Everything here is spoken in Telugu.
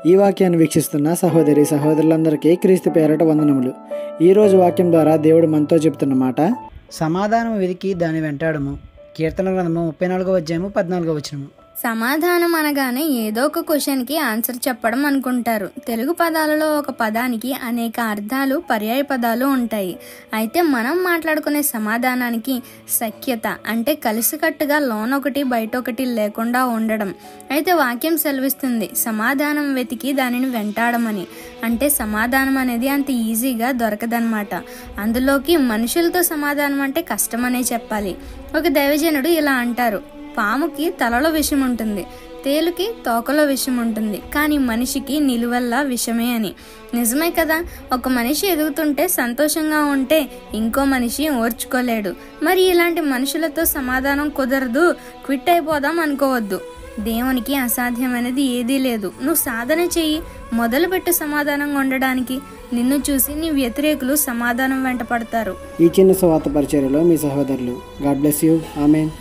ఈ వాక్యాన్ని వీక్షిస్తున్న సహోదరి సహోదరులందరికీ క్రీస్తు పేరట వందనములు. ఈరోజు వాక్యం ద్వారా దేవుడు మనతో చెప్తున్న మాట, సమాధానం వెతికి దాని వెంటాడము. కీర్తన గ్రంథము 34వ అధ్యాయము 14వ వచనము. సమాధానం అనగానే ఏదో ఒక క్వశ్చన్కి ఆన్సర్ చెప్పడం అనుకుంటారు. తెలుగు పదాలలో ఒక పదానికి అనేక అర్థాలు, పర్యాయ పదాలు ఉంటాయి. అయితే మనం మాట్లాడుకునే సమాధానానికి సఖ్యత అంటే కలిసికట్టుగా లోనొకటి బయటొకటి లేకుండా ఉండడం. అయితే వాక్యం సెలవిస్తుంది సమాధానం వెతికి దానిని వెంటాడమని. అంటే సమాధానం అనేది అంత ఈజీగా దొరకదనమాట. అందులోకి మనుషులతో సమాధానం అంటే కష్టమనే చెప్పాలి. ఒక దైవజనుడు ఇలా అంటారు, పాముకి తలలో విషం ఉంటుంది, తేలుకి తోకలో విషం ఉంటుంది, కానీ మనిషికి నిలువెల్లా విషమే అని. నిజమే కదా. ఒక మనిషి ఎదుగుతుంటే సంతోషంగా ఉంటే ఇంకో మనిషి ఓర్చుకోలేడు. మరి ఇలాంటి మనుషులతో సమాధానం కుదరదు, క్విట్ అయిపోదాం అనుకోవద్దు. దేవునికి అసాధ్యమైనది ఏదీ లేదు. నువ్వు సాధన చెయ్యి, మొదలుపెట్టు సమాధానంగా ఉండడానికి. నిన్ను చూసి నీ వ్యతిరేకులు సమాధానం వెంట పడతారు. ఈ చిన్న సువార్త పరిచర్యలో మీ సహోదరులు. God bless you. ఆమేన్.